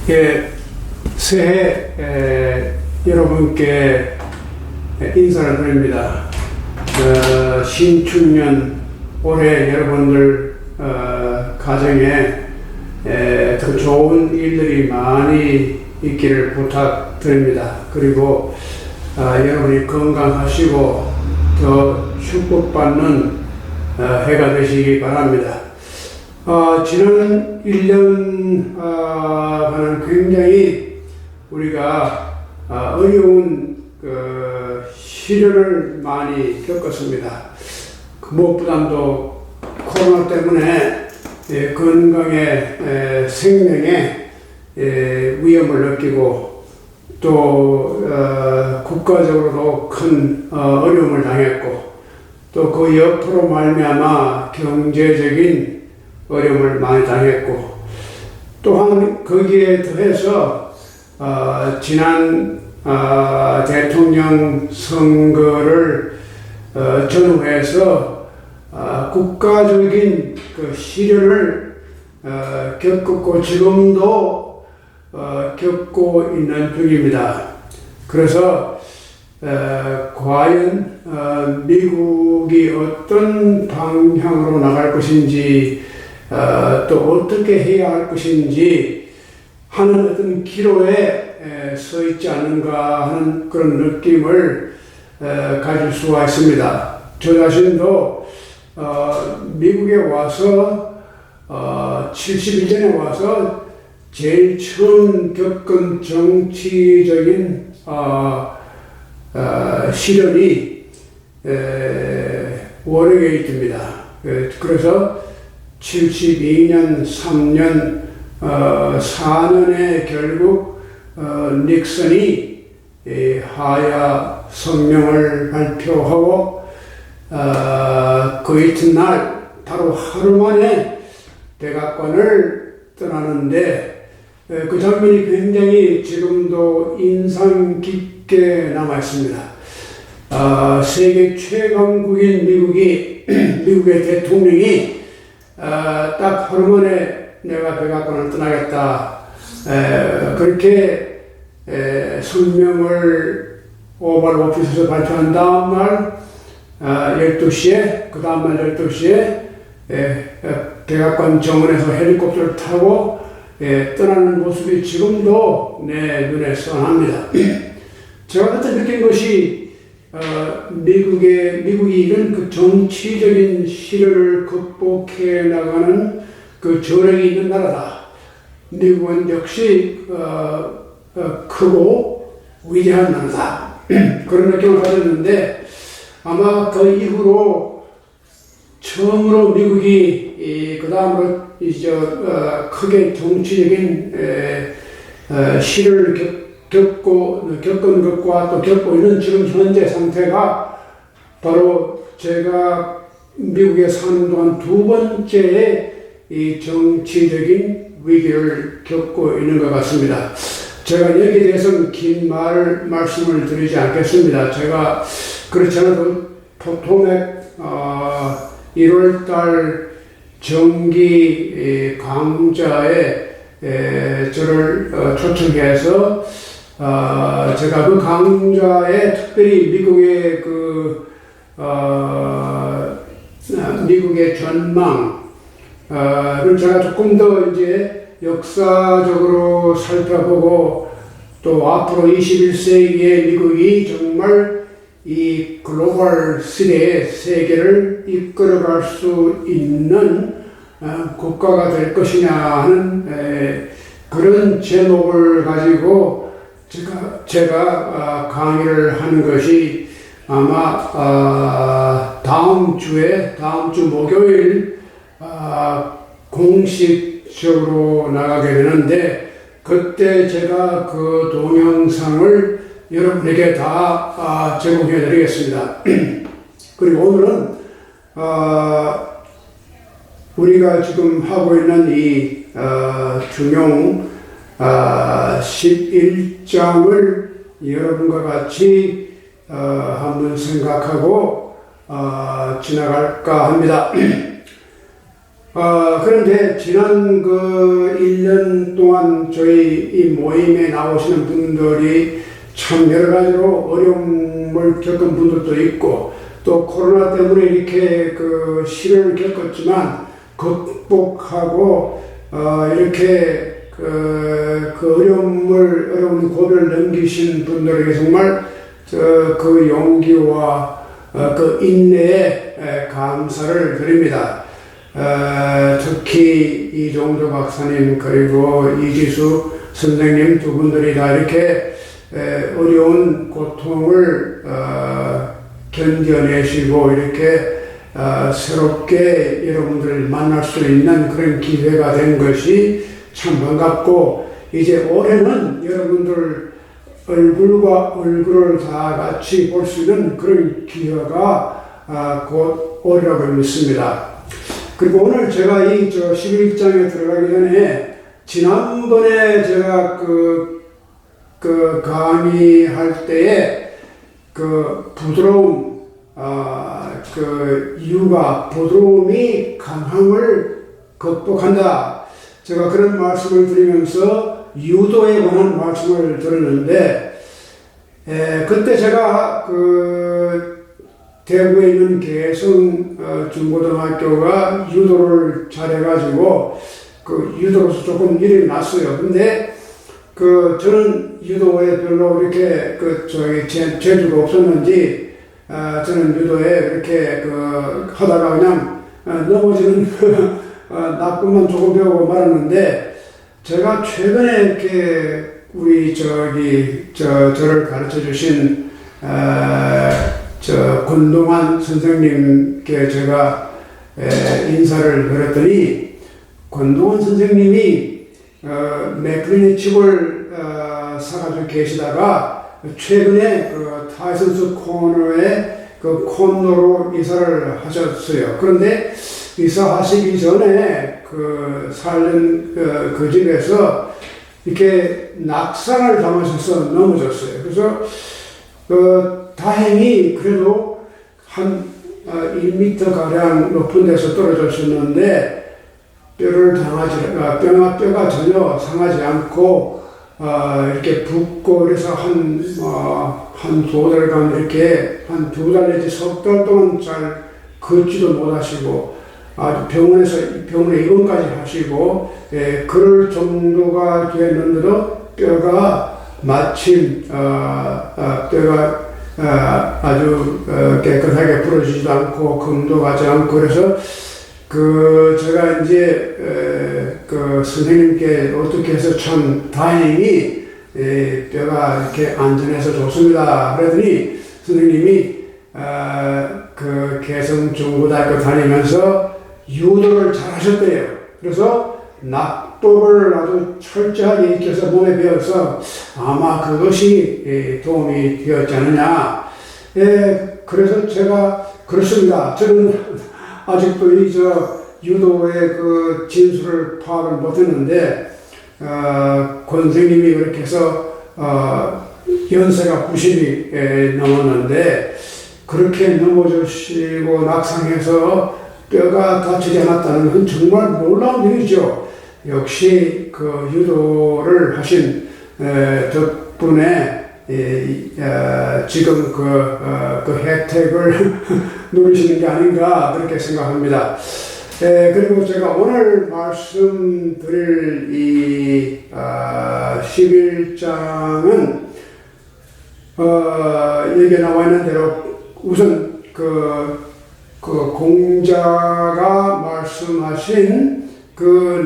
예, 새해 여러분께 인사를 드립니다. 신축년 올해 여러분들 가정에 더 좋은 일들이 많이 있기를 부탁드립니다. 그리고 여러분이 건강하시고 더 축복받는 해가 되시기 바랍니다. 지난 1년간은 굉장히 우리가 어려운 시련을 많이 겪었습니다. 무엇보다도 코로나 때문에 건강에 생명에 위험을 느끼고 또 국가적으로도 큰 어려움을 당했고 또 그 옆으로 말미암아 경제적인 어려움을 많이 당했고 또한 거기에 더해서 지난 대통령 선거를 전후해서 국가적인 그 시련을 겪었고 지금도 겪고 있는 중입니다. 그래서 과연 미국이 어떤 방향으로 나갈 것인지 또 어떻게 해야 할 것인지 하는 어떤 기로에 서 있지 않는가 하는 그런 느낌을 가질 수가 있습니다. 저 자신도 미국에 와서 71년에 와서 제일 처음 겪은 정치적인 시련이 워터게이트입니다. 그래서 72년, 3년, 4년에 결국 닉슨이 하야 성명을 발표하고 그 이튿날 바로 하루 만에 백악관을 떠나는데 그 장면이 굉장히 지금도 인상 깊게 남아 있습니다. 세계 최강국인 미국의 대통령이 딱 하루 만에 내가 백악관을 떠나겠다 그렇게 성명을 오발 오피스에서 발표한 다음날 12시에 그 다음날 12시에 백악관 정원에서 헬리콥터를 타고 떠나는 모습이 지금도 내 눈에 선합니다. 제가 그때 느낀 것이 미국이 이런 그 정치적인 시련을 극복해 나가는 그 저력이 있는 나라다. 미국은 역시 크고 위대한 나라다. 그런 느낌을 가졌는데 아마 그 이후로 처음으로 미국이 그 다음으로 크게 정치적인 시련을 겪은 것과 또 겪고 있는 지금 현재 상태가 바로 제가 미국에 사는 동안 두 번째의 이 정치적인 위기를 겪고 있는 것 같습니다. 제가 여기에 대해서는 긴 말씀을 드리지 않겠습니다. 제가 그렇지 않아도 포토맥 1월달 정기 강좌에 저를 초청해서 제가 그 강좌에 특별히 미국의 전망 를 제가 조금 더 이제 역사적으로 살펴보고 또 앞으로 21세기의 미국이 정말 이 글로벌 시대의 세계를 이끌어갈 수 있는 국가가 될 것이냐 하는 그런 제목을 가지고 제가 강의를 하는 것이 아마 다음 주 목요일 공식적으로 나가게 되는데 그때 제가 그 동영상을 여러분에게 다 제공해 드리겠습니다. 그리고 오늘은 우리가 지금 하고 있는 이 중용 11장을 여러분과 같이 한번 생각하고 지나갈까 합니다. 그런데 지난 그 1년 동안 저희 이 모임에 나오시는 분들이 참 여러 가지로 어려움을 겪은 분들도 있고, 또 코로나 때문에 이렇게 그 시련을 겪었지만 극복하고 이렇게 그 어려운 고비를 넘기신 분들에게 정말 그 용기와 그 인내에 감사를 드립니다. 특히 이종조 박사님 그리고 이지수 선생님 두 분들이 다 이렇게 어려운 고통을 견뎌내시고 이렇게 새롭게 여러분들을 만날 수 있는 그런 기회가 된 것이 참 반갑고, 이제 올해는 여러분들 얼굴과 얼굴을 다 같이 볼 수 있는 그런 기회가 곧 오리라고 믿습니다. 그리고 오늘 제가 이 11장에 들어가기 전에 지난번에 제가 그 강의할 때에 그 부드러움, 부드러움이 강함을 극복한다. 제가 그런 말씀을 드리면서 유도에 관한 말씀을 들었는데, 그때 제가 대구에 있는 개성 중고등학교가 유도를 잘해가지고 유도로서 조금 이름이 났어요. 근데 저는 유도에 별로 이렇게 재주가 없었는지 저는 유도에 이렇게 하다가 그냥 넘어지는 나쁨만 조금 배우고 말았는데, 제가 최근에 이렇게 우리 저를 가르쳐 주신 권동환 선생님께 제가 인사를 드렸더니, 권동환 선생님이 맥클린의 집을 사가지고 계시다가 최근에 타이슨스 코너에 콘도로 이사를 하셨어요. 그런데 이사하시기 전에 살던 그 집에서 이렇게 낙상을 당하셔서 넘어졌어요. 그래서 다행히 그래도 한 1m 가량 높은 데서 떨어졌었는데 뼈가 전혀 상하지 않고 이렇게 붓고, 그래서 한 두 달간 이렇게 한 두 달 내지 석 달 동안 잘 걷지도 못하시고, 아주 병원에 입원까지 하시고, 그럴 정도가 됐는데도 뼈가 마침 뼈가 아주 깨끗하게 부러지지도 않고 금도 가지 않고, 그래서 제가 이제 선생님께 어떻게 해서 참 다행히 뼈가 이렇게 안전해서 좋습니다 그랬더니, 선생님이 개성 중고등학교 다니면서 유도를 잘 하셨대요. 그래서 낙법을 아주 철저하게 익혀서 몸에 배워서 아마 그것이 도움이 되었지 않느냐. 그래서 제가 그렇습니다. 저는 아직도 유도의 진술을 파악을 못했는데, 권 선생님이 그렇게 해서 연세가 90이 넘었는데 그렇게 넘어지시고 낙상해서 뼈가 다치지 않았다는 건 정말 놀라운 일이죠. 역시 유도를 하신 덕분에 지금 혜택을 누리시는 게 아닌가 그렇게 생각합니다. 그리고 제가 오늘 말씀드릴 이 11장은 여기에 나와 있는 대로 우선 공자가 말씀하신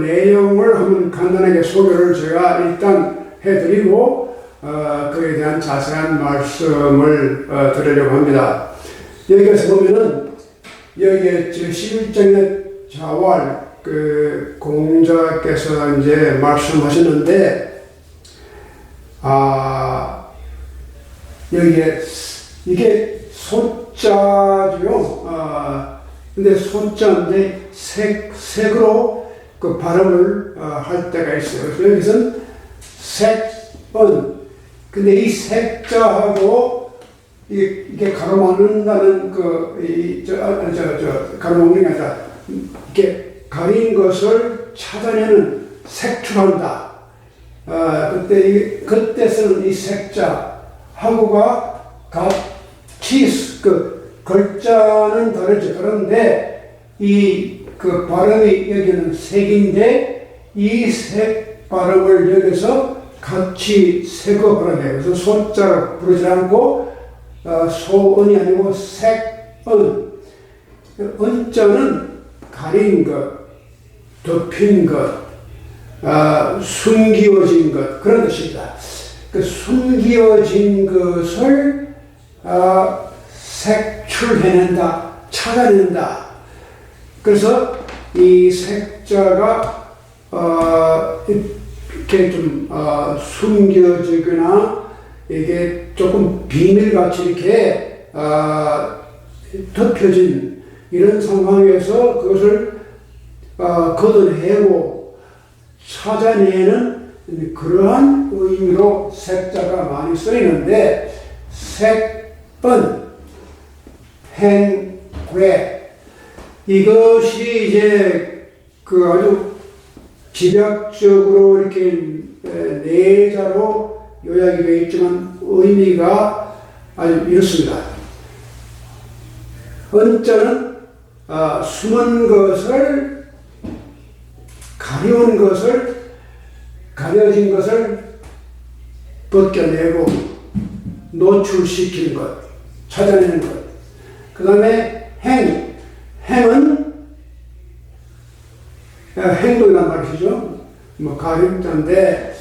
내용을 한번 간단하게 소개를 제가 일단 해드리고 그에 대한 자세한 말씀을 드리려고 합니다. 여기에서 보면은 여기에 11장의 자왈 공자께서 이제 말씀하시는데, 여기에 이게 소자죠. 근데 소자인데 색으로 발음을 할 때가 있어요. 그래서 여기서는 색은, 근데 이 색자하고 이게 가로막는다는 가로막는 게 아니라 이렇게 가린 것을 찾아내는 색출한다. 그때 쓰는 이 색자하고가 같이 글자는 다르죠. 그런데 그 발음이 여기는 색인데 이 색 발음을 여기서 같이 색어 부르네요. 그래서 소자를 부르지 않고 소은이 아니고 색은. 은자는 가린 것, 덮인 것, 숨기어진 것, 그런 뜻입니다. 그 숨기어진 것을 색출해낸다, 찾아낸다. 그래서 이 색자가 이렇게 좀 숨겨지거나 이게 조금 비밀같이 이렇게 덮여진 이런 상황에서 그것을 걷어내고 찾아내는 그러한 의미로 색자가 많이 쓰이는데, 색은 행괴, 이것이 이제 아주 집약적으로 이렇게 내자로 요약이 되어 있지만 의미가 아주 이렇습니다. 은자는 숨은 것을, 가려운 것을, 가려진 것을 벗겨내고 노출시키는 것, 찾아내는 것. 그 다음에 행은 행동이란 말이죠. 가림자인데,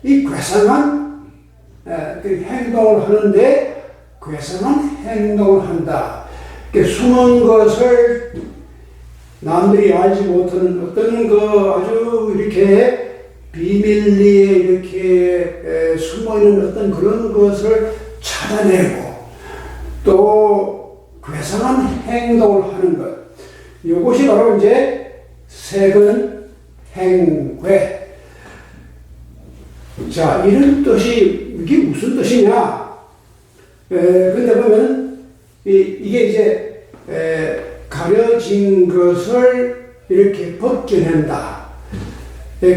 이 괴상한 행동을 하는데 괴상한 행동을 한다. 숨은 것을 남들이 알지 못하는 어떤 아주 이렇게 비밀리에 이렇게 숨어있는 어떤 그런 것을 찾아내고 또 괴상한 행동을 하는 것. 이것이 바로 이제 색은 행괴. 자, 이런 뜻이, 이게 무슨 뜻이냐? 근데 보면 이게 이제 가려진 것을 이렇게 벗겨낸다.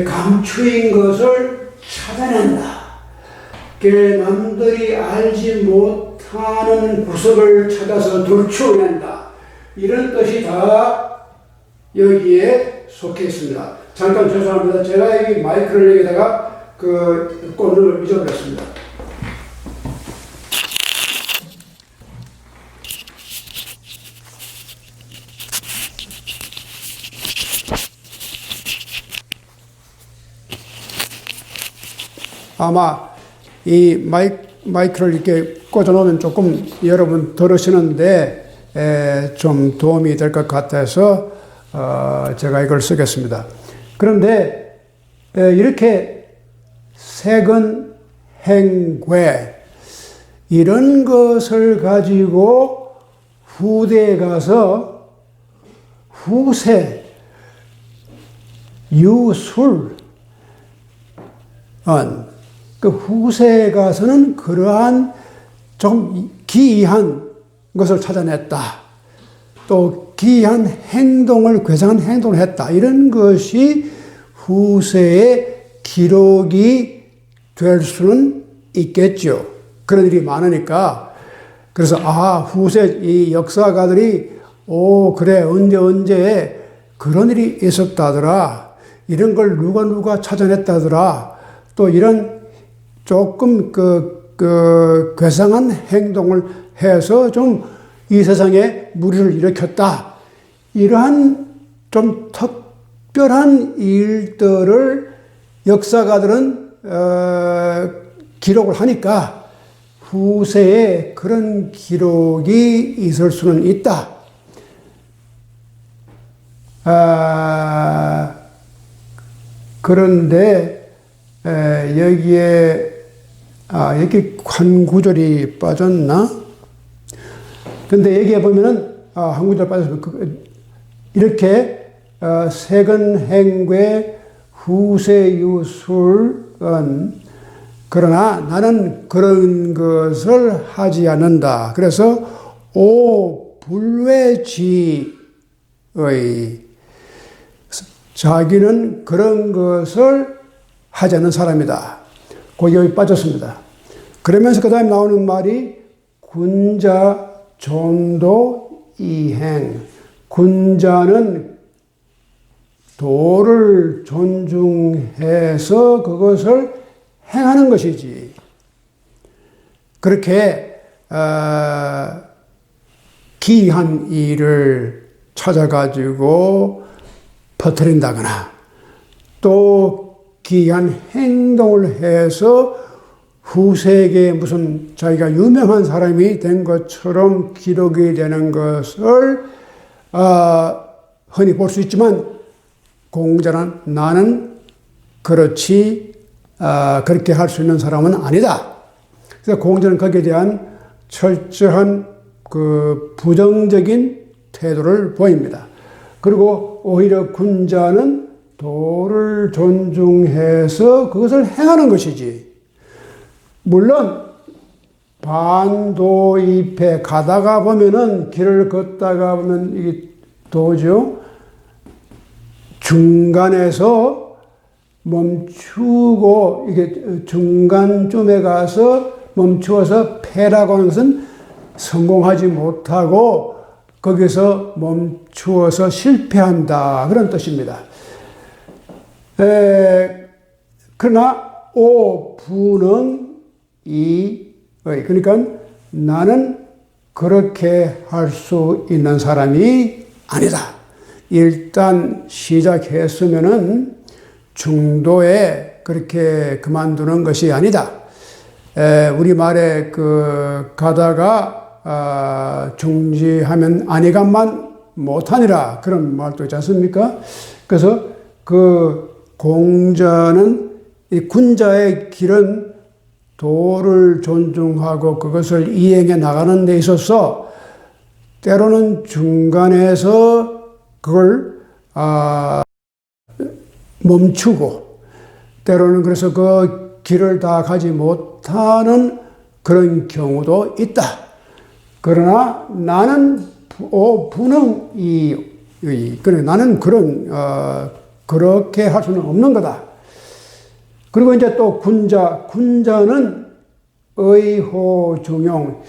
감추인 것을 찾아낸다. 남들이 알지 못하는 구석을 찾아서 돌출낸다. 이런 뜻이 다 여기에 속해 있습니다. 잠깐 죄송합니다. 제가 여기 마이크를 여기다가 꽂는 잊어버렸습니다. 아마 이 마이크를 이렇게 꽂아놓으면 조금 여러분 들으시는데 좀 도움이 될 것 같아서 제가 이걸 쓰겠습니다. 그런데 이렇게 색은 행괴, 이런 것을 가지고 후대에 가서 후세, 유술, 그 후세에 가서는 그러한 좀 기이한 것을 찾아냈다. 또 기이한 행동을, 괴상한 행동을 했다. 이런 것이 후세의 기록이 될 수는 있겠죠. 그런 일이 많으니까. 그래서 후세 이 역사가들이 그래 언제 그런 일이 있었다더라. 이런 걸 누가 찾아냈다더라. 또 이런 조금 괴상한 행동을 해서 좀 이 세상에 무리를 일으켰다. 이러한 좀 특별한 일들을 역사가들은 기록을 하니까 후세에 그런 기록이 있을 수는 있다. 그런데 여기에 여기 한 구절이 빠졌나? 근데 여기에 보면은 한 구절 빠졌으면 이렇게 색은 행괴 후세유술은 그러나 나는 그런 것을 하지 않는다. 그래서 불외지 자기는 그런 것을 하지 않는 사람이다. 거기에 빠졌습니다. 그러면서 그 다음에 나오는 말이 군자 존도 이행. 군자는 도를 존중해서 그것을 행하는 것이지. 그렇게 기이한 일을 찾아가지고 퍼뜨린다거나 또 기이한 행동을 해서 후세계에 무슨 자기가 유명한 사람이 된 것처럼 기록이 되는 것을 흔히 볼 수 있지만 공자는 나는 그렇게 할 수 있는 사람은 아니다. 그래서 공자는 거기에 대한 철저한 그 부정적인 태도를 보입니다. 그리고 오히려 군자는 도를 존중해서 그것을 행하는 것이지. 물론 반도입에 가다가 보면은 길을 걷다가 보면 이 도죠. 중간에서 멈추고 이게 중간쯤에 가서 멈추어서 패라고 하는 것은 성공하지 못하고 거기서 멈추어서 실패한다. 그런 뜻입니다. 그러나 부는 그러니까 나는 그렇게 할 수 있는 사람이 아니다. 일단 시작했으면은 중도에 그렇게 그만두는 것이 아니다. 우리말에 가다가 중지하면 아니간만 못하니라 그런 말도 있지 않습니까? 그래서 공자는 이 군자의 길은 도를 존중하고 그것을 이행해 나가는 데 있어서 때로는 중간에서 그걸 멈추고 때로는 그래서 그 길을 다 가지 못하는 그런 경우도 있다. 그러나 나는 그래 나는 그렇게 할 수는 없는 거다. 그리고 이제 또 군자는 의호중용.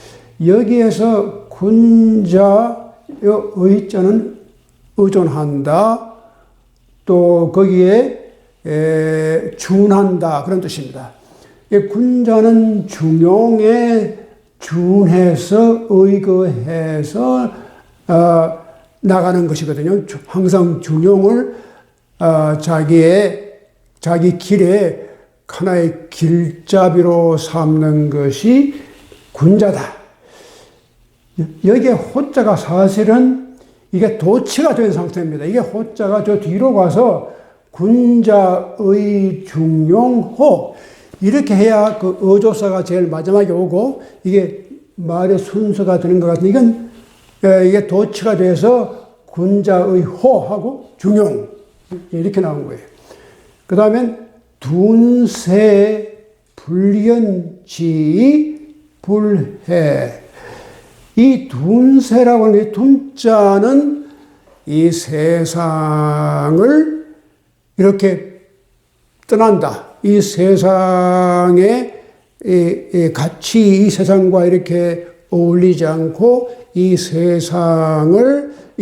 여기에서 군자의 의자는 의존한다. 또 거기에 준한다. 그런 뜻입니다. 군자는 중용에 준해서 의거해서 나가는 것이거든요. 항상 중용을 자기 길에 하나의 길잡이로 삼는 것이 군자다. 여기에 호자가 사실은 이게 도치가 된 상태입니다. 이게 호자가 저 뒤로 가서 군자의 중용호 이렇게 해야 그 어조사가 제일 마지막에 오고 이게 말의 순서가 되는 것 같은데 이게 도치가 돼서 군자의 호하고 중용 이렇게 나온 거예요. 그 다음엔 둔세 불견지 불해. 이 둔세라고 하는 이 둔자는 이 세상을 이렇게 떠난다. 이 세상에 같이 이 세상과 이렇게 어울리지 않고 이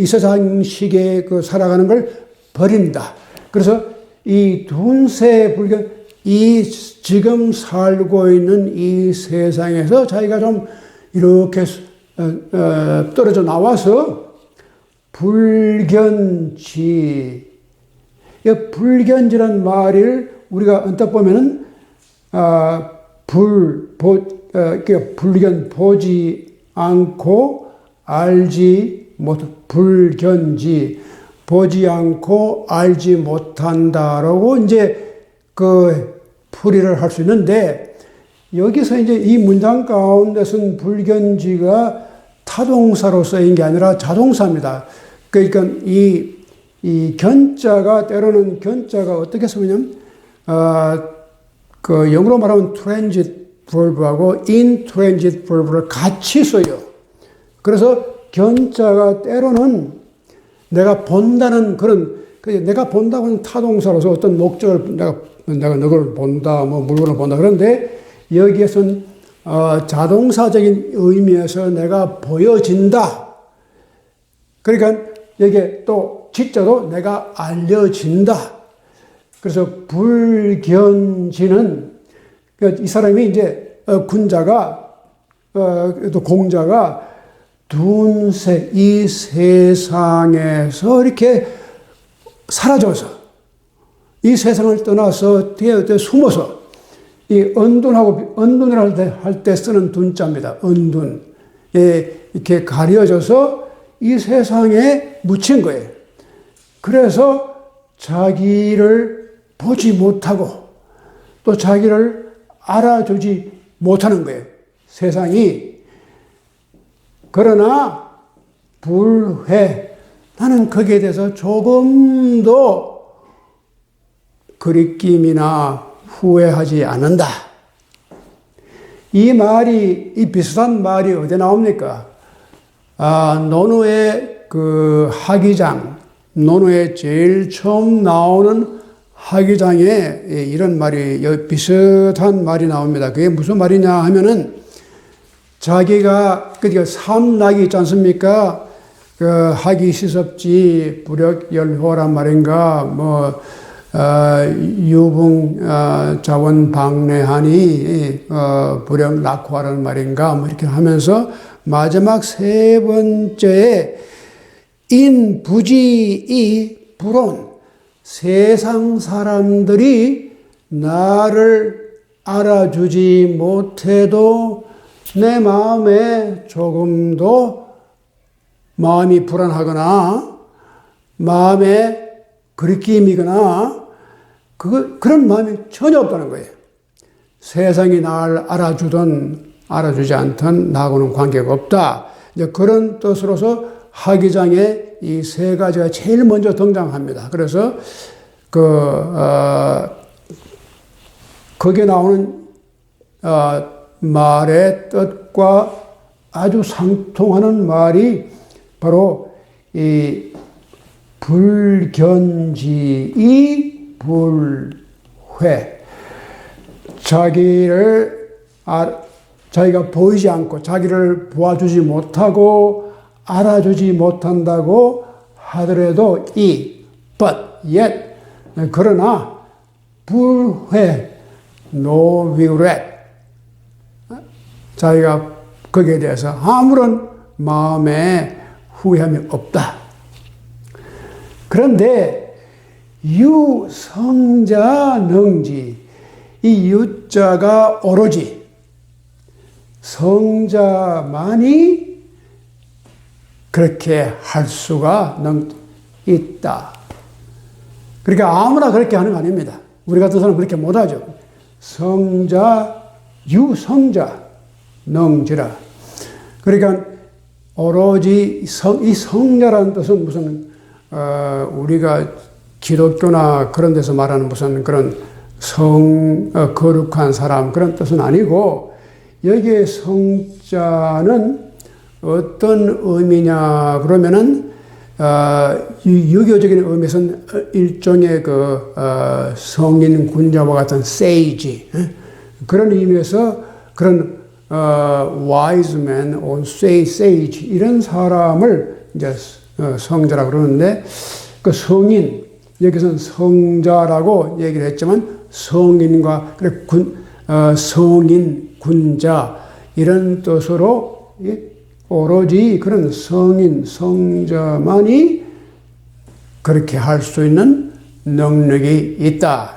세상식에 살아가는 걸 버린다. 그래서 이 둔세 불견, 지금 살고 있는 이 세상에서 자기가 좀 이렇게 떨어져 나와서 불견지, 불견지란 말을 우리가 언뜻 보면은 불견 보지 않고 알지 못 불견지 보지 않고 알지 못한다라고 이제 풀이를 할 수 있는데 여기서 이제 이 문장 가운데서는 불견지가 타동사로 쓰인 게 아니라 자동사입니다. 그러니까 이 견자가 때로는 견자가 어떻게 쓰냐면 영어로 말하면 transit verb하고 intransit verb를 같이 써요. 그래서 견자가 때로는 내가 본다는 그런, 내가 본다고는 타동사로서 어떤 목적을 내가 너를 본다, 뭐 물건을 본다. 그런데 여기에서는 자동사적인 의미에서 내가 보여진다. 그러니까 여기에 또 지자도 내가 알려진다. 그래서 불견지는 이 사람이 이제 군자가 또 공자가 둔세 이 세상에서 이렇게 사라져서 이 세상을 떠나서 뒤에 숨어서 이 언둔을 할 때 쓰는 둔자입니다. 언둔. 이렇게 가려져서 이 세상에 묻힌 거예요. 그래서 자기를 보지 못하고 또 자기를 알아주지 못하는 거예요. 세상이. 그러나 불회. 나는 거기에 대해서 조금도 그리낌이나 후회하지 않는다. 이 말이, 이 비슷한 말이 어디 나옵니까? 논어의 그 학위장, 논어에 제일 처음 나오는 학위장에 이런 말이, 비슷한 말이 나옵니다. 그게 무슨 말이냐 하면은 자기가, 그러니까 삼락이 있지 않습니까? 그 학위시섭지, 불역열호란 말인가, 뭐, 유붕, 자원 방래하니, 불역락화라는 말인가, 뭐 이렇게 하면서 마지막 세 번째에 인부지이 불온 세상 사람들이 나를 알아주지 못해도 내 마음에 조금도 마음이 불안하거나 마음에 그리낌이거나 그런 마음이 전혀 없다는 거예요. 세상이 나를 알아주든 알아주지 않든 나하고는 관계가 없다. 이제 그런 뜻으로서 학위장에 이 세 가지가 제일 먼저 등장합니다. 그래서 거기에 나오는 말의 뜻과 아주 상통하는 말이 바로 이 불견지이 불회. 자기가 보이지 않고 자기를 보아주지 못하고 알아주지 못한다고 하더라도 but yet 그러나 불회 no regret 자기가 거기에 대해서 아무런 마음에 후회함이 없다. 그런데 유성자 능지 이 유자가 오로지 성자만이 그렇게 할 수가 있다. 그러니까 아무나 그렇게 하는 거 아닙니다. 우리 같은 사람은 그렇게 못하죠. 성자, 유성자, 능지라. 그러니까 오로지 이 성자라는 뜻은 무슨 우리가 기독교나 그런 데서 말하는 무슨 그런 거룩한 사람 그런 뜻은 아니고 여기에 성자는 어떤 의미냐 그러면은 유교적인 의미에서는 일종의 성인 군자와 같은 sage 그런 의미에서 그런 wise man or sage 이런 사람을 이제 성자라고 그러는데 그 성인 여기서는 성자라고 얘기를 했지만 성인과 성인 군자 이런 뜻으로 오로지 그런 성인, 성자만이 그렇게 할 수 있는 능력이 있다.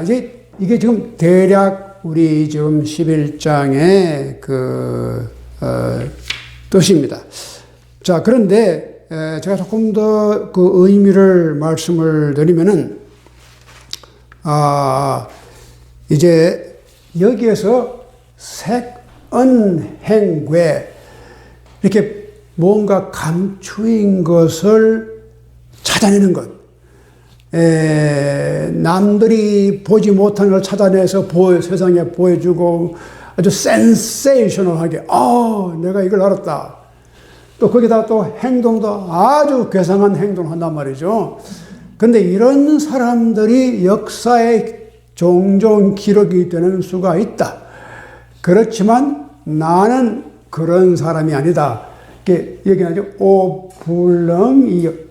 이제 이게 지금 대략 우리 지금 11장의 뜻입니다. 자, 그런데 제가 조금 더 그 의미를 말씀을 드리면은, 이제 여기에서 색언행괴 이렇게 뭔가 감추인 것을 찾아내는 것. 남들이 보지 못하는 걸 찾아내서 세상에 보여주고 아주 센세이셔널하게 내가 이걸 알았다. 또 거기다 또 행동도 아주 괴상한 행동을 한단 말이죠. 근데 이런 사람들이 역사에 종종 기록이 되는 수가 있다. 그렇지만 나는 그런 사람이 아니다. 이렇게 얘기하죠. 오불능,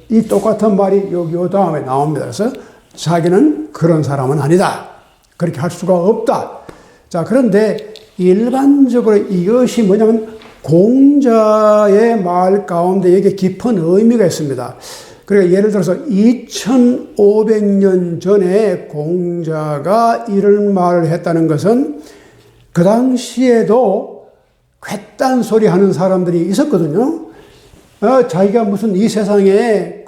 이 똑같은 말이 요 다음에 나옵니다. 그래서 자기는 그런 사람은 아니다. 그렇게 할 수가 없다. 자, 그런데 일반적으로 이것이 뭐냐면 공자의 말 가운데 이게 깊은 의미가 있습니다. 그러니까 예를 들어서 2500년 전에 공자가 이런 말을 했다는 것은 그 당시에도 괴딴 소리 하는 사람들이 있었거든요. 자기가 무슨 이 세상에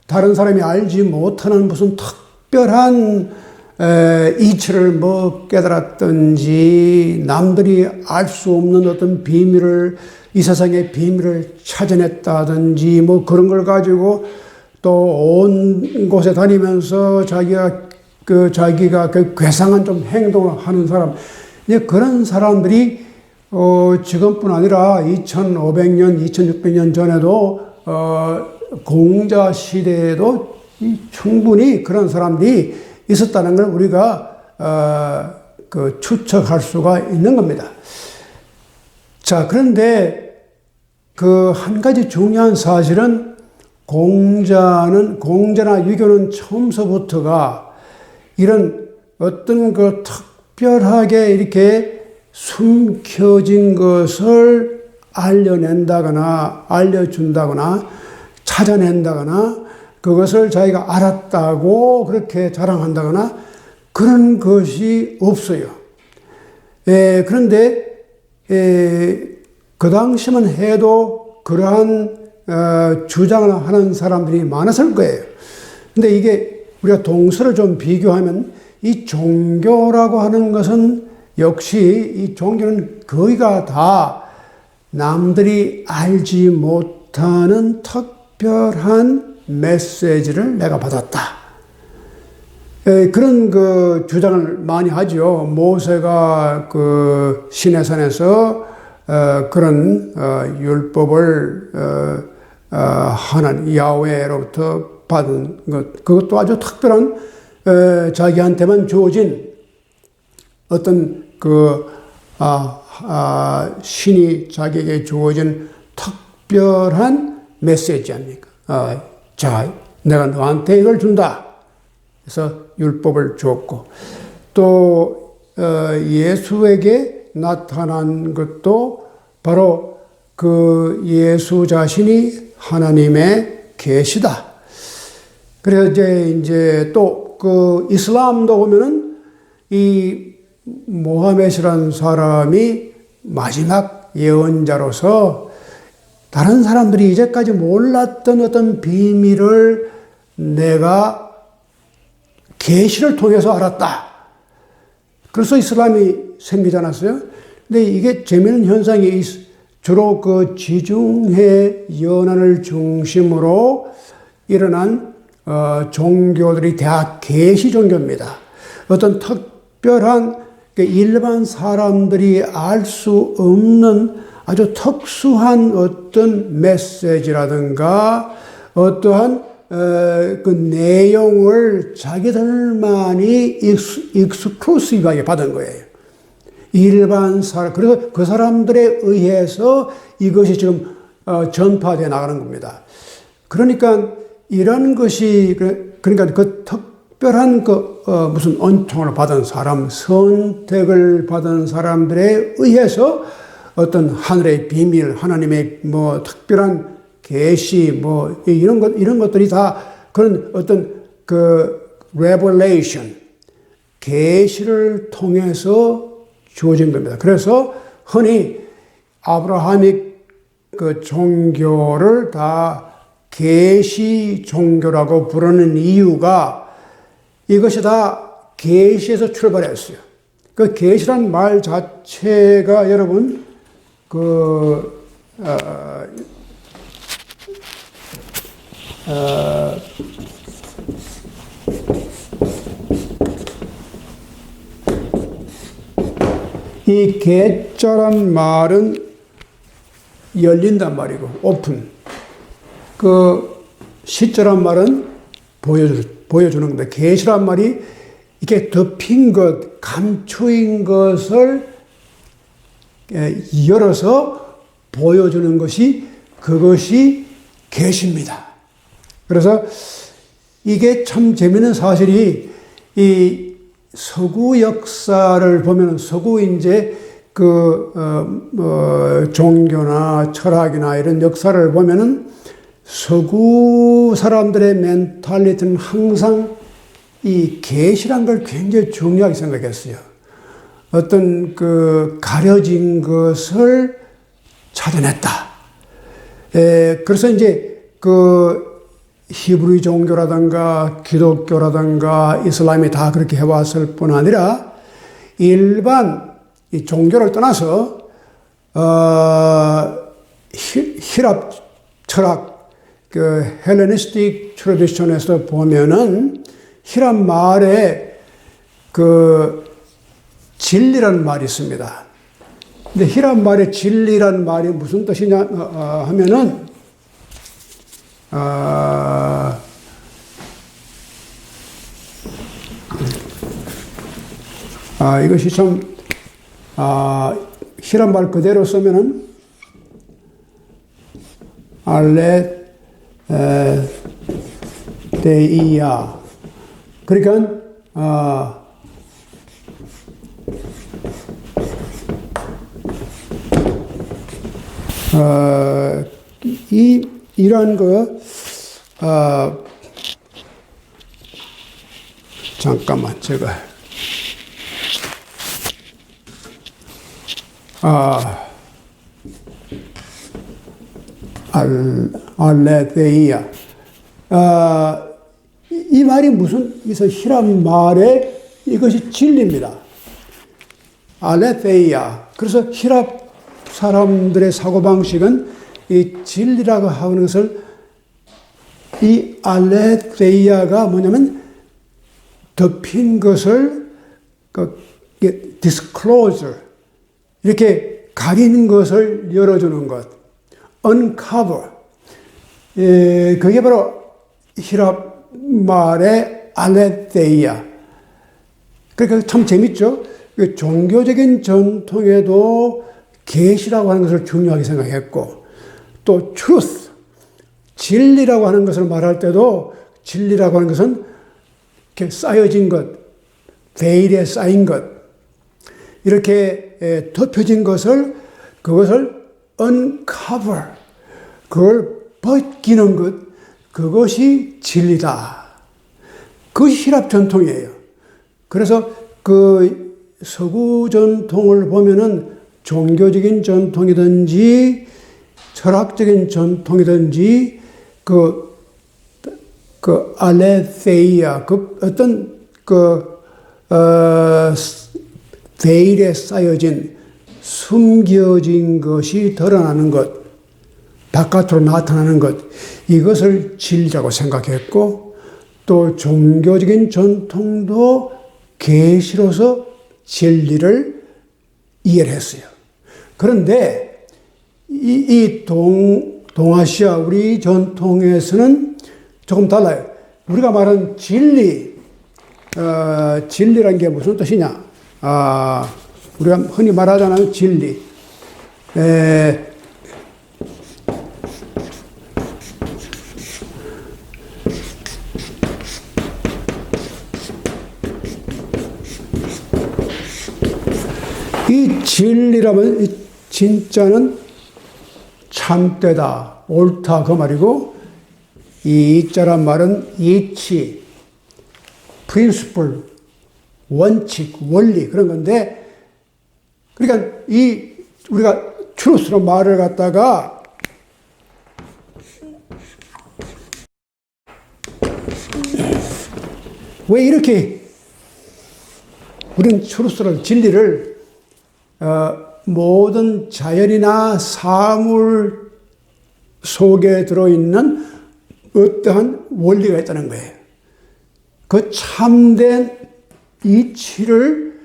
다른 사람이 알지 못하는 무슨 특별한 이치를 뭐 깨달았든지 남들이 알 수 없는 어떤 비밀을 이 세상의 비밀을 찾아냈다든지 뭐 그런 걸 가지고 또 온 곳에 다니면서 자기가 그 괴상한 좀 행동을 하는 사람, 이제 그런 사람들이 지금뿐 아니라 2500년, 2600년 전에도 공자 시대에도 충분히 그런 사람들이 있었다는 걸 우리가 추측할 수가 있는 겁니다. 자, 그런데 그 한 가지 중요한 사실은 공자나 유교는 처음서부터가 이런 어떤 그 특별하게 이렇게 숨겨진 것을 알려낸다거나 알려준다거나 찾아낸다거나 그것을 자기가 알았다고 그렇게 자랑한다거나 그런 것이 없어요. 그런데 그 당시만 해도 그러한 주장을 하는 사람들이 많았을 거예요. 근데 이게 우리가 동서를 좀 비교하면 이 종교라고 하는 것은 역시 이 종교는 거의가 다 남들이 알지 못하는 특별한 메시지를 내가 받았다. 그런 그 주장을 많이 하죠. 모세가 그 시내산에서 그런 율법을 하나님 야훼로부터 받은 것, 그것도 아주 특별한 자기한테만 주어진 어떤 신이 자기에게 주어진 특별한 메시지 아닙니까? 자, 내가 너한테 이걸 준다. 그래서 율법을 줬고, 또 예수에게 나타난 것도 바로 그 예수 자신이 하나님의 계시다. 그래서 이제 또 그 이슬람도 보면은 이 모하메드라는 사람이 마지막 예언자로서 다른 사람들이 이제까지 몰랐던 어떤 비밀을 내가 계시를 통해서 알았다. 그래서 이슬람이 생기지 않았어요? 근데 이게 재미있는 현상이 주로 그 지중해 연안을 중심으로 일어난 종교들이 다 계시 종교입니다. 어떤 특별한 일반 사람들이 알 수 없는 아주 특수한 어떤 메시지라든가 어떠한 그 내용을 자기들만이 익스클루시브하게 받은 거예요. 일반 사람, 그래서 그 사람들에 의해서 이것이 지금 전파되어 나가는 겁니다. 그러니까 이런 것이, 그러니까 그 특별한 무슨 은총을 받은 사람, 선택을 받은 사람들에 의해서 어떤 하늘의 비밀, 하나님의 뭐 특별한 계시, 뭐 이런 것들이 다 그런 어떤 그 revelation, 계시를 통해서 주어진 겁니다. 그래서 흔히 아브라함ik 그 종교를 다 계시 종교라고 부르는 이유가 이것이 다 계시에서 출발했어요. 그 계시란 말 자체가 여러분 이 계자란 말은 열린단 말이고, 오픈. 그 시자란 말은 보여주는 겁니다. 계시란 말이 이렇게 덮인 것, 감추인 것을 열어서 보여주는 것이, 그것이 계시입니다. 그래서 이게 참 재미있는 사실이, 이 서구 역사를 보면, 서구 이제 종교나 철학이나 이런 역사를 보면은 서구 사람들의 멘탈리티는 항상 이 계시란 걸 굉장히 중요하게 생각했어요. 어떤 가려진 것을 찾아냈다. 그래서 이제 히브리 종교라든가 기독교라든가 이슬람이 다 그렇게 해왔을 뿐 아니라 일반 이 종교를 떠나서 히랍 철학, 헬레니스틱 트래디션에서 보면은 히랍 말에 진리라는 말이 있습니다. 근데 히랍 말에 진리라는 말이 무슨 뜻이냐 하면은 이것이 참 히랍 말 그대로 쓰면은 알레데이야. 그러니까 이런 잠깐만, 제가, 알레데이야. 이 말이 무슨, 히랍 말에 이것이 진리입니다. 알레데이야. 그래서 히랍 사람들의 사고방식은 이 진리라고 하는 것을, 이 알레데이아가 뭐냐면 덮인 것을 disclosure, 이렇게 가리는 것을 열어주는 것, uncover. 그게 바로 히랍 말의 알레데이아. 그러니까 참 재밌죠? 종교적인 전통에도 계시라고 하는 것을 중요하게 생각했고, 또 truth, 진리라고 하는 것을 말할 때도 진리라고 하는 것은 이렇게 쌓여진 것, 베일에 쌓인 것, 이렇게 덮여진 것을, 그것을 uncover, 그걸 벗기는 것, 그것이 진리다. 그것이 히랍 전통이에요. 그래서 서구 전통을 보면은 종교적인 전통이든지 철학적인 전통이든지 알레데이아, 어떤 베일에 쌓여진 숨겨진 것이 드러나는 것, 바깥으로 나타나는 것, 이것을 진리라고 생각했고, 또 종교적인 전통도 계시로서 진리를 이해를 했어요. 그런데 이 동아시아 우리 전통에서는 조금 달라요. 우리가 말하는 진리라는 게 무슨 뜻이냐? 우리가 흔히 말하자면 진리. 이 진리라면 진짜는 참되다, 옳다 그 말이고, 이 이자란 말은 이치, principle, 원칙, 원리 그런 건데, 그러니까 우리가 truth로 말을 갖다가 왜 이렇게 우리는 truth로 진리를 모든 자연이나 사물 속에 들어있는 어떠한 원리가 있다는 거예요. 그 참된 이치를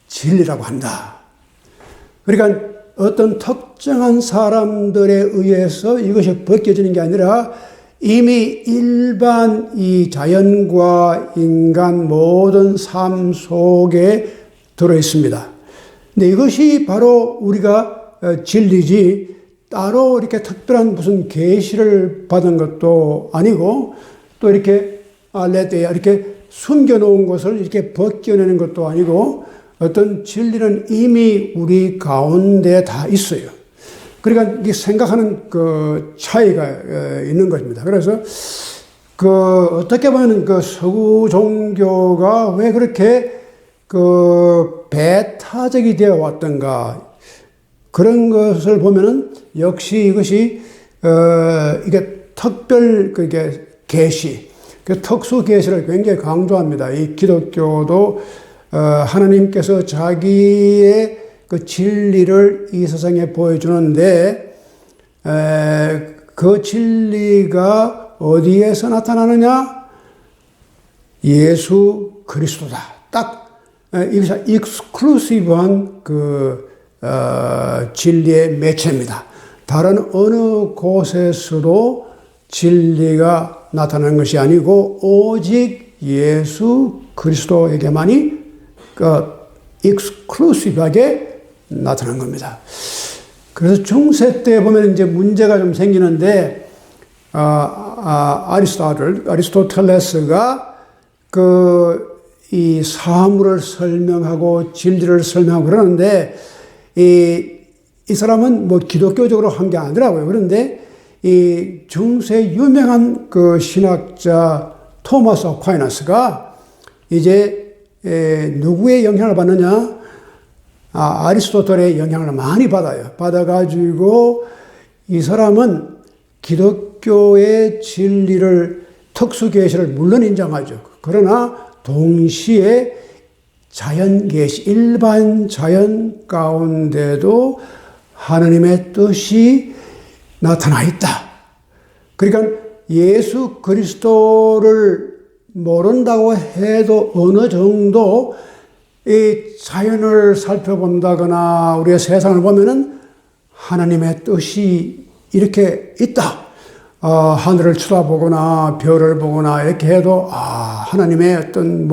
진리라고 한다. 그러니까 어떤 특정한 사람들에 의해서 이것이 벗겨지는 게 아니라 이미 일반 이 자연과 인간 모든 삶 속에 들어 있습니다. 근데 이것이 바로 우리가 진리지 따로 이렇게 특별한 무슨 계시를 받은 것도 아니고 또 이렇게 알레데야 이렇게 숨겨놓은 것을 이렇게 벗겨내는 것도 아니고 어떤 진리는 이미 우리 가운데 다 있어요. 그러니까 이게 생각하는 그 차이가 있는 것입니다. 그래서 그 어떻게 보면 그 서구 종교가 왜 그렇게 그 배타적이 되어 왔던가 그런 것을 보면은 역시 이것이 이게 특별 그게 계시, 그 특수 계시를 굉장히 강조합니다. 이 기독교도 하나님께서 자기의 그 진리를 이 세상에 보여주는데 그 진리가 어디에서 나타나느냐? 예수 그리스도다. 딱 이것이 익스클루시브한 그 진리의 매체입니다. 다른 어느 곳에서도 진리가 나타나는 것이 아니고 오직 예수 그리스도에게만이 익스클루시브하게 나타난 겁니다. 그래서 중세 때 보면 이제 문제가 좀 생기는데, 아리스토텔레스가 이 사물을 설명하고 진리를 설명하고 그러는데, 이 사람은 뭐 기독교적으로 한 게 아니더라고요. 그런데 이 중세 유명한 그 신학자 토마스 아퀴나스가 이제 누구의 영향을 받느냐? 아리스토텔의 영향을 많이 받아요. 받아가지고 이 사람은 기독교의 진리를 특수계시를 물론 인정하죠. 그러나 동시에 자연계시, 일반 자연 가운데도 하나님의 뜻이 나타나 있다. 그러니까 예수 그리스도를 모른다고 해도 어느 정도 이 자연을 살펴본다거나 우리의 세상을 보면은 하나님의 뜻이 이렇게 있다. 하늘을 쳐다보거나 별을 보거나 이렇게 해도 하나님의 어떤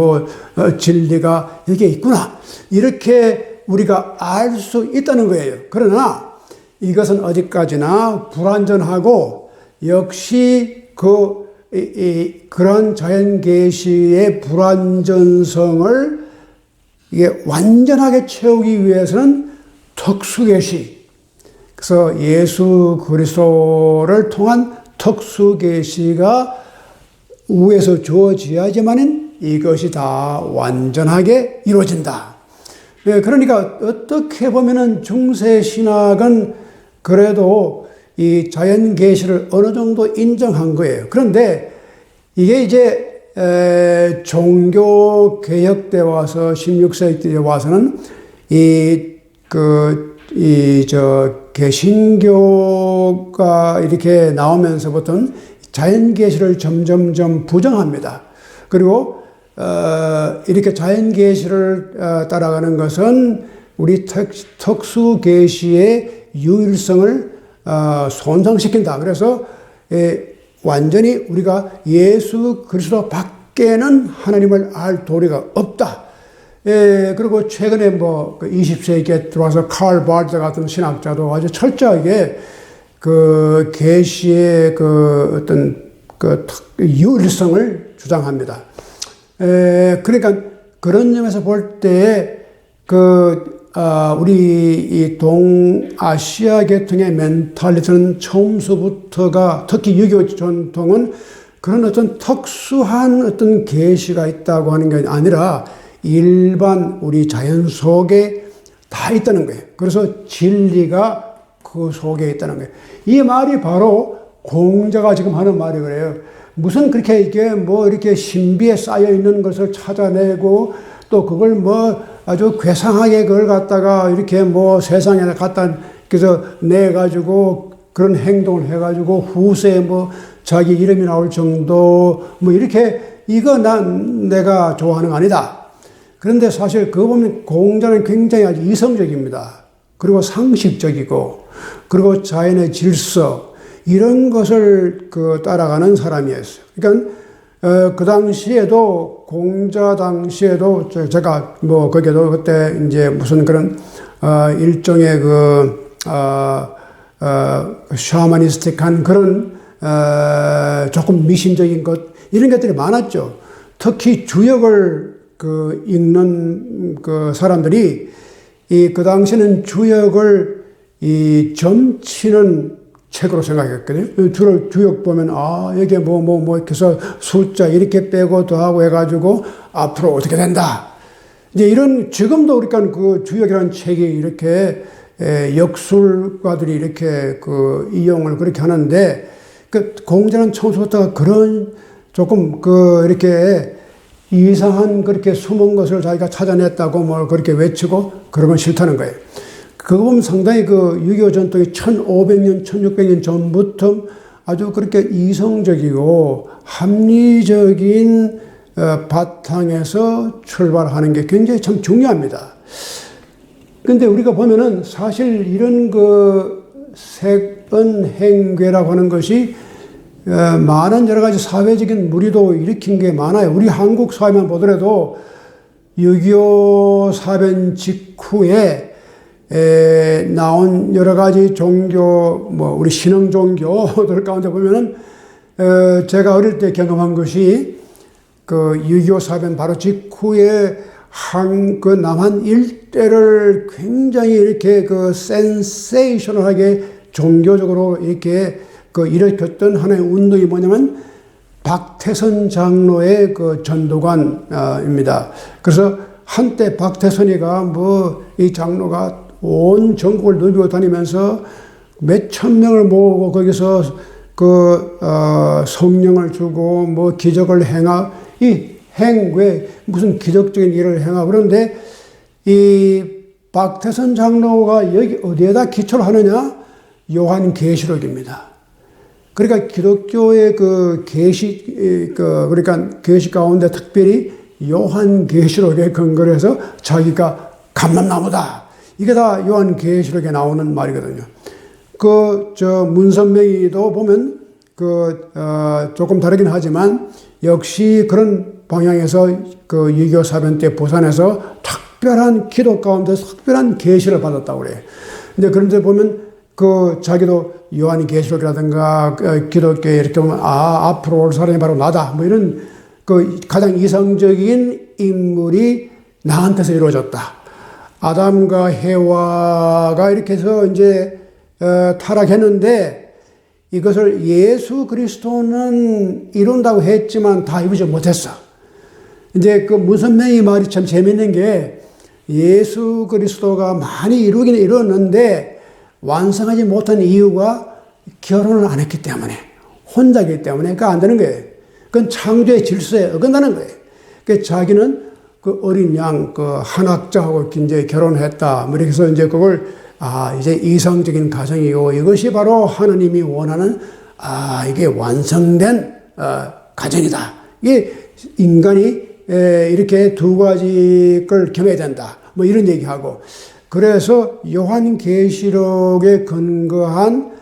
진리가 여기에 있구나. 이렇게 우리가 알 수 있다는 거예요. 그러나 이것은 어디까지나 불완전하고 역시 그런 자연 계시의 불완전성을 이게 완전하게 채우기 위해서는 특수계시, 그래서 예수 그리스도를 통한 특수계시가 위에서 주어져야지만은 이것이 다 완전하게 이루어진다. 그러니까 어떻게 보면은 중세 신학은 그래도 이 자연 계시를 어느 정도 인정한 거예요. 그런데 이게 이제 종교 개혁 때 와서 16세기 때 와서는 개신교가 이렇게 나오면서부터는 자연 계시를 점점점 부정합니다. 그리고 이렇게 자연 계시를 따라가는 것은 우리 특수 계시의 유일성을 손상시킨다. 그래서 완전히 우리가 예수 그리스도 밖에는 하나님을 알 도리가 없다. 그리고 최근에 20세기에 들어와서 칼 바르트 같은 신학자도 아주 철저하게 그 계시의 어떤 유일성을 주장합니다. 그러니까 그런 점에서 볼 때 우리 이 동아시아 계통의 멘탈리티는 처음서부터가 특히 유교 전통은 그런 어떤 특수한 어떤 계시가 있다고 하는 게 아니라 일반 우리 자연 속에 다 있다는 거예요. 그래서 진리가 그 속에 있다는 거예요. 이 말이 바로 공자가 지금 하는 말이 그래요. 무슨 그렇게 이렇게 신비에 쌓여 있는 것을 찾아내고 또 그걸 아주 괴상하게 그걸 갖다가 이렇게 세상에 갖다 그래서 내가지고 그런 행동을 해가지고 후세에 자기 이름이 나올 정도 이렇게 이거 내가 좋아하는 거 아니다. 그런데 사실 그거 보면 공자는 굉장히 아주 이성적입니다. 그리고 상식적이고, 그리고 자연의 질서, 이런 것을 따라가는 사람이었어요. 그러니까, 그 당시에도, 공자 당시에도, 제가 거기에도 그때 이제 무슨 그런, 일종의 샤머니스틱한 그런, 조금 미신적인 것, 이런 것들이 많았죠. 특히 주역을 읽는 사람들이 그 당시에는 주역을 점치는 책으로 생각했거든요. 주로 주역 보면 여기에 이렇게 해서 숫자 이렇게 빼고 더하고 해가지고 앞으로 어떻게 된다. 이제 지금도 그러니까 그 주역이라는 책이 이렇게 역술가들이 이렇게 이용을 그렇게 하는데, 공자는 처음부터 그런 조금 이렇게 이상한 그렇게 숨은 것을 자기가 찾아냈다고 그렇게 외치고 그러면 싫다는 거예요. 그거 보면 상당히 6.25 전통이 1500년, 1600년 전부터 아주 그렇게 이성적이고 합리적인 바탕에서 출발하는 게 굉장히 참 중요합니다. 근데 우리가 보면은 사실 이런 색언행괴라고 하는 것이 많은 여러 가지 사회적인 무리도 일으킨 게 많아요. 우리 한국 사회만 보더라도 6.25 사변 직후에 나온 여러 가지 종교, 우리 신흥 종교들 가운데 보면은, 제가 어릴 때 경험한 것이 6.25 사변 바로 직후에 남한 일대를 굉장히 이렇게 센세이셔널하게 종교적으로 이렇게 일으켰던 하나의 운동이 뭐냐면 박태선 장로의 전도관입니다. 그래서 한때 박태선이가 이 장로가 온 전국을 누비고 다니면서 몇천 명을 모으고 거기서 성령을 주고 기적을 왜 무슨 기적적인 일을 행하고 그런데 이 박태선 장로가 여기 어디에다 기초를 하느냐? 요한계시록입니다. 그러니까 기독교의 그러니까 계시 가운데 특별히 요한계시록에 근거를 해서 자기가 감람나무다. 이게 다 요한계시록에 나오는 말이거든요. 문선명이도 보면 조금 다르긴 하지만 역시 그런 방향에서 6.25 사변 때 부산에서 특별한 기도 가운데 특별한 계시를 받았다고 그래요. 근데 그런데 보면 자기도 요한계시록이라든가 기독교에 이렇게 보면 앞으로 올 사람이 바로 나다. 이런 가장 이상적인 인물이 나한테서 이루어졌다. 아담과 해와가 이렇게 해서 이제 타락했는데 이것을 예수 그리스도는 이룬다고 했지만 다 이루지 못했어. 이제 문선명이 말이 참 재밌는 게 예수 그리스도가 많이 이루긴 이뤘는데 완성하지 못한 이유가 결혼을 안 했기 때문에, 혼자기 때문에 그거 안 되는 거예요. 그건 창조의 질서에 어긋나는 거예요. 그래서 자기는 어린 양, 한학자하고 이제 결혼했다. 이렇게 해서 이제 그걸, 이제 이상적인 가정이고 이것이 바로 하나님이 원하는, 이게 완성된, 가정이다. 이게 인간이 이렇게 두 가지 걸 겸해야 된다. 이런 얘기하고. 그래서 요한계시록에 근거한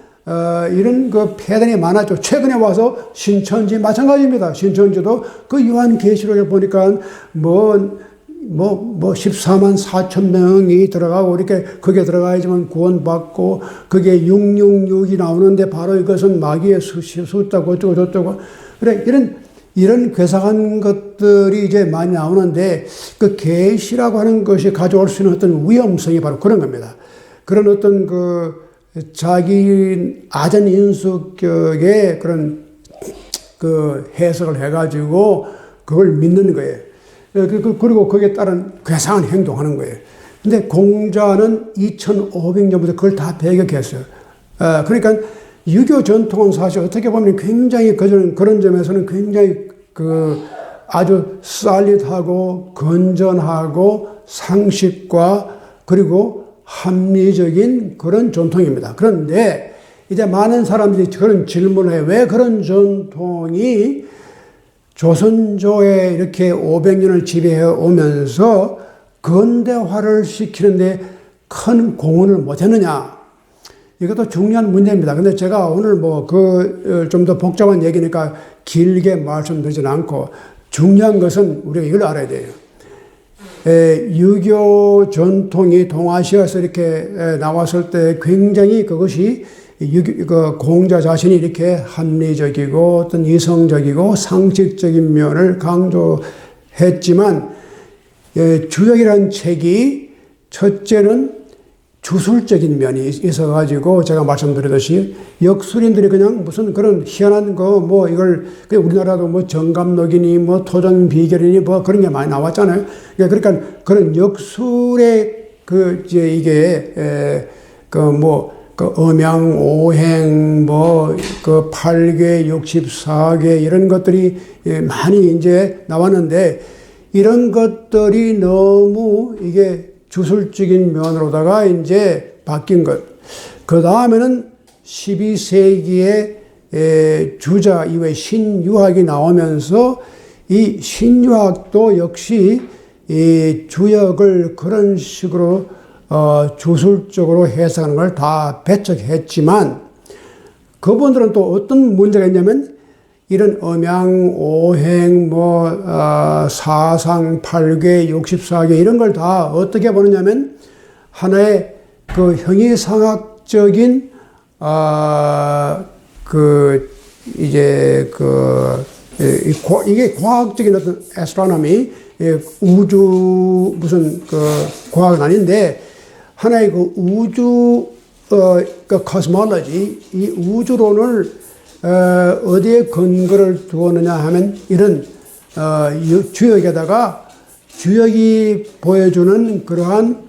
이런 패단이 많았죠. 최근에 와서 신천지 마찬가지입니다. 신천지도 요한계시록에 보니까 14만 4천 명이 들어가고 이렇게 거기에 들어가야지만 구원받고 그게 666이 나오는데 바로 이것은 마귀의 숫자고 어쩌고 저쩌고 그래 이런 괴상한 것들이 이제 많이 나오는데 계시라고 하는 것이 가져올 수 있는 어떤 위험성이 바로 그런 겁니다. 그런 어떤 자기 아전 인수격의 그런 해석을 해가지고 그걸 믿는 거예요. 그리고 거기에 따른 괴상한 행동하는 거예요. 근데 공자는 2500년부터 그걸 다 배격했어요. 그러니까 6.25 전통은 사실 어떻게 보면 굉장히 그런 점에서는 굉장히 아주 솔리드하고 건전하고 상식과 그리고 합리적인 그런 전통입니다. 그런데 이제 많은 사람들이 그런 질문을 해요. 왜 그런 전통이 조선조에 이렇게 500년을 지배해 오면서 근대화를 시키는데 큰 공헌을 못했느냐? 이것도 중요한 문제입니다. 근데 제가 오늘 좀 더 복잡한 얘기니까 길게 말씀드리진 않고, 중요한 것은 우리가 이걸 알아야 돼요. 유교 전통이 동아시아에서 이렇게 나왔을 때 굉장히 그것이 공자 자신이 이렇게 합리적이고 어떤 이성적이고 상식적인 면을 강조했지만, 주역이라는 책이 첫째는 주술적인 면이 있어가지고, 제가 말씀드렸듯이 역술인들이 그냥 무슨 그런 희한한 이걸 우리나라도 정감록이니 토전 비결이니 그런 게 많이 나왔잖아요. 그러니까 그런 역술의 음양 오행 팔괴 64개 이런 것들이 많이 이제 나왔는데, 이런 것들이 너무 이게 주술적인 면으로다가 이제 바뀐 것. 그 다음에는 12세기에 주자 이후에 신유학이 나오면서 이 신유학도 역시 이 주역을 그런 식으로 주술적으로 해석하는 걸 다 배척했지만, 그분들은 또 어떤 문제가 있냐면, 이런 음양, 오행, 사상, 팔괴, 64개 이런 걸 다 어떻게 보느냐면, 하나의 형이상학적인, 이게 과학적인 어떤 astronomy, 우주 과학은 아닌데, 하나의 우주, cosmology, 이 우주론을 어디에 근거를 두었느냐 하면, 이런 주역에다가 주역이 보여주는 그러한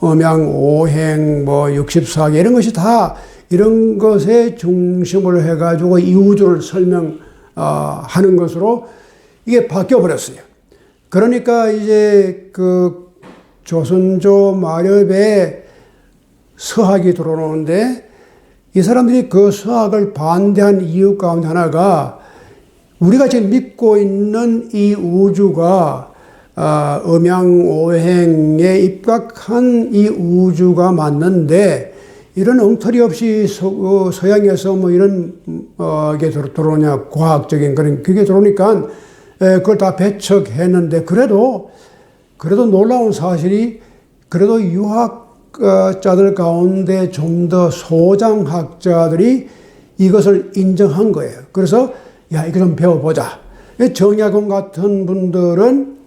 음양 오행 64개 이런 것이 다 이런 것에 중심을 해가지고 이 우주를 설명하는 것으로 이게 바뀌어 버렸어요. 그러니까 이제 조선조 마렵에 서학이 들어오는데, 이 사람들이 그 서학을 반대한 이유 가운데 하나가, 우리가 지금 믿고 있는 이 우주가 음양오행에 입각한 이 우주가 맞는데, 이런 엉터리 없이 서양에서 이런 게 들어오냐, 과학적인 그게 들어오니까 그걸 다 배척했는데, 그래도 놀라운 사실이, 그래도 유학자들 가운데 좀 더 소장학자들이 이것을 인정한 거예요. 그래서 이거 좀 배워보자. 정약용 같은 분들은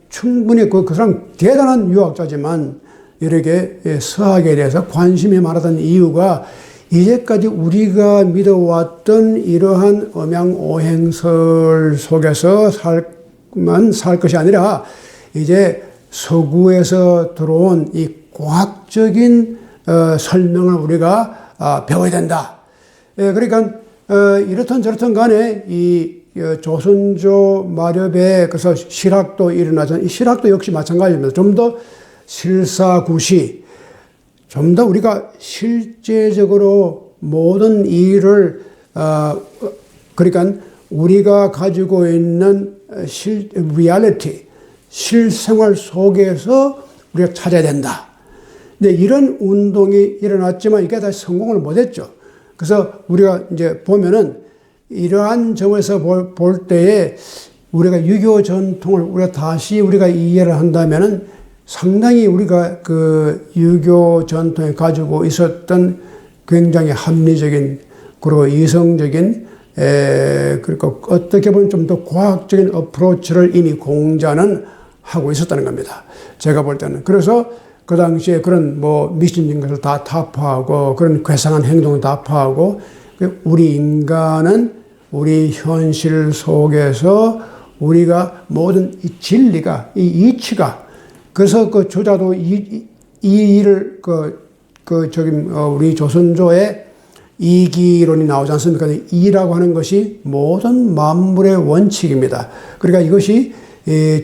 충분히 그 사람 대단한 유학자지만, 이렇게 서학에 대해서 관심이 많았던 이유가, 이제까지 우리가 믿어왔던 이러한 음양오행설 속에서 살 것이 아니라, 이제 서구에서 들어온 이 과학적인 설명을 우리가 배워야 된다. 그러니까 이렇든 저렇든 간에 이 조선조 마렵에 그래서 실학도 일어나잖아요. 이 실학도 역시 마찬가지입니다. 좀 더 실사구시, 좀 더 우리가 실제적으로 모든 일을 그러니까 우리가 가지고 있는 리얼리티, 실생활 속에서 우리가 찾아야 된다. 근데 이런 운동이 일어났지만 이게 다시 성공을 못했죠. 그래서 우리가 이제 보면은 이러한 점에서 볼 때에 우리가 유교 전통을 우리가 다시 이해를 한다면은 상당히 우리가 유교 전통에 가지고 있었던 굉장히 합리적인, 그리고 이성적인, 그리고 어떻게 보면 좀 더 과학적인 어프로치를 이미 공자는 하고 있었다는 겁니다. 제가 볼 때는. 그래서 그 당시에 그런 미신적인 것을 다 타파하고, 그런 괴상한 행동을 타파하고, 우리 인간은 우리 현실 속에서 우리가 모든 이 진리가, 이 이치가, 그래서 주자도 이 일을 우리 조선조의 이기론이 나오지 않습니까? 이라고 하는 것이 모든 만물의 원칙입니다. 그러니까 이것이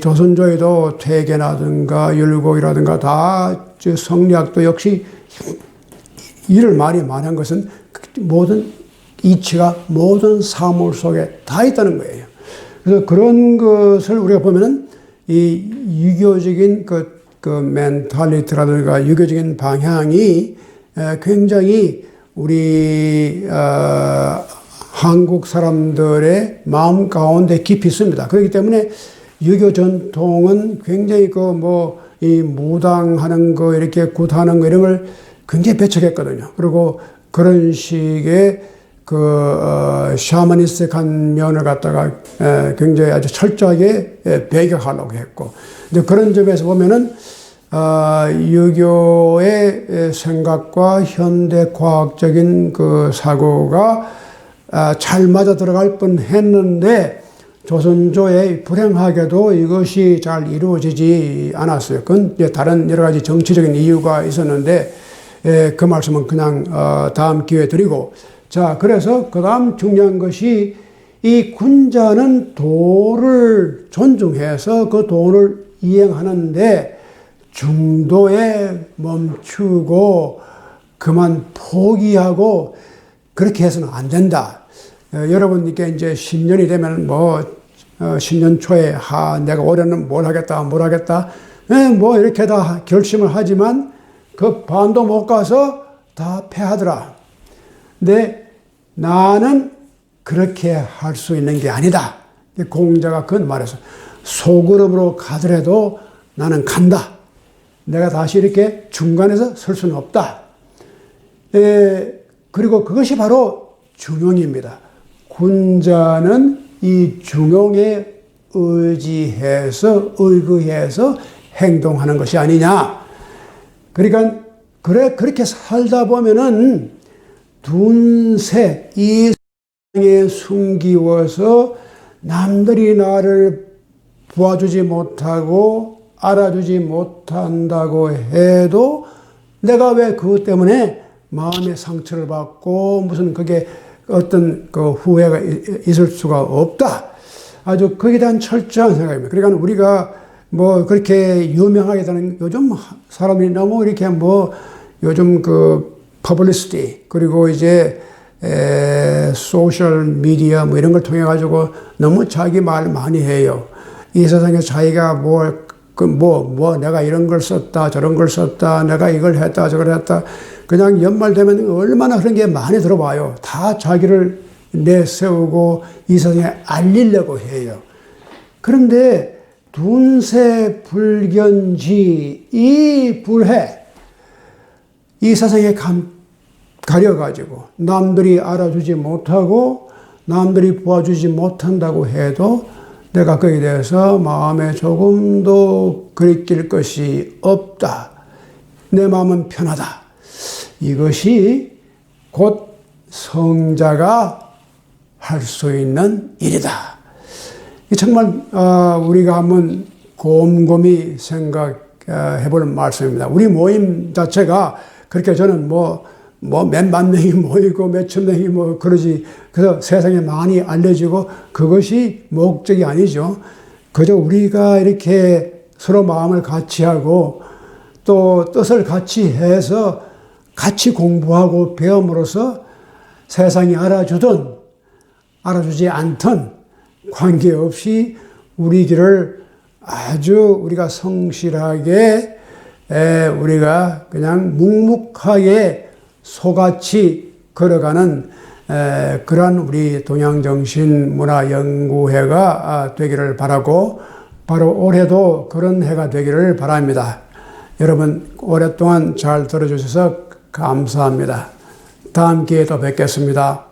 조선조에도 퇴계라든가 율곡이라든가 다 성리학도 역시 이를 많이 말한 것은 모든 이치가 모든 사물 속에 다 있다는 거예요. 그래서 그런 것을 우리가 보면은 이 유교적인 그 멘탈리티라든가 유교적인 방향이 굉장히 우리 한국 사람들의 마음 가운데 깊이 있습니다. 그렇기 때문에 유교 전통은 굉장히 이 무당하는 거, 이렇게 굿하는 거, 이런 걸 굉장히 배척했거든요. 그리고 그런 식의 샤머니스틱한 면을 갖다가 굉장히 아주 철저하게 배격하려고 했고, 이제 그런 점에서 보면은, 유교의 생각과 현대 과학적인 그 사고가 잘 맞아 들어갈 뻔 했는데, 조선조에 불행하게도 이것이 잘 이루어지지 않았어요. 그건 이제 다른 여러 가지 정치적인 이유가 있었는데, 그 말씀은 그냥 다음 기회에 드리고, 자, 그래서 그 다음 중요한 것이 이 군자는 도를 존중해서 그 도를 이행하는데 중도에 멈추고 그만 포기하고 그렇게 해서는 안 된다. 여러분께 이제 10년이 되면 10년 초에 내가 올해는 뭘 하겠다 이렇게 다 결심을 하지만 그 반도 못 가서 다 패하더라. 근데 나는 그렇게 할 수 있는 게 아니다. 공자가 그건 말해서 소그룹으로 가더라도 나는 간다. 내가 다시 이렇게 중간에서 설 수는 없다. 그리고 그것이 바로 중용입니다. 군자는 이 중용에 의거해서 행동하는 것이 아니냐. 그러니까 그렇게 살다 보면은 둔세, 이 세상에 숨기워서 남들이 나를 보아주지 못하고 알아주지 못한다고 해도 내가 왜 그것 때문에 마음의 상처를 받고 무슨 그게 어떤 그 후회가 있을 수가 없다. 아주 거기에 대한 철저한 생각입니다. 그러니까 우리가 그렇게 유명하게 되는 요즘 사람들이 너무 이렇게 요즘 퍼블리시티, 그리고 이제, 소셜 미디어 이런 걸 통해 가지고 너무 자기 말 많이 해요. 이 세상에 자기가 내가 이런 걸 썼다, 저런 걸 썼다, 내가 이걸 했다, 저걸 했다. 그냥 연말 되면 얼마나 그런 게 많이 들어봐요. 다 자기를 내세우고 이 세상에 알리려고 해요. 그런데 둔세 불견지, 이 불해, 이 세상에 가려가지고 남들이 알아주지 못하고 남들이 보아주지 못한다고 해도 내가 거기에 대해서 마음에 조금도 그리낄 것이 없다. 내 마음은 편하다. 이것이 곧 성자가 할 수 있는 일이다. 정말 우리가 한번 곰곰이 생각해 볼 말씀입니다. 우리 모임 자체가 그렇게 저는 몇만 명이 모이고 몇천 명이 그러지, 그래서 세상에 많이 알려지고 그것이 목적이 아니죠. 그저 우리가 이렇게 서로 마음을 같이 하고 또 뜻을 같이 해서 같이 공부하고 배움으로써 세상이 알아주든 알아주지 않든 관계없이 우리 길을 아주 우리가 성실하게 우리가 그냥 묵묵하게 소같이 걸어가는 그러한 우리 동양정신문화연구회가 되기를 바라고, 바로 올해도 그런 해가 되기를 바랍니다. 여러분 오랫동안 잘 들어주셔서 감사합니다. 다음 기회에 또 뵙겠습니다.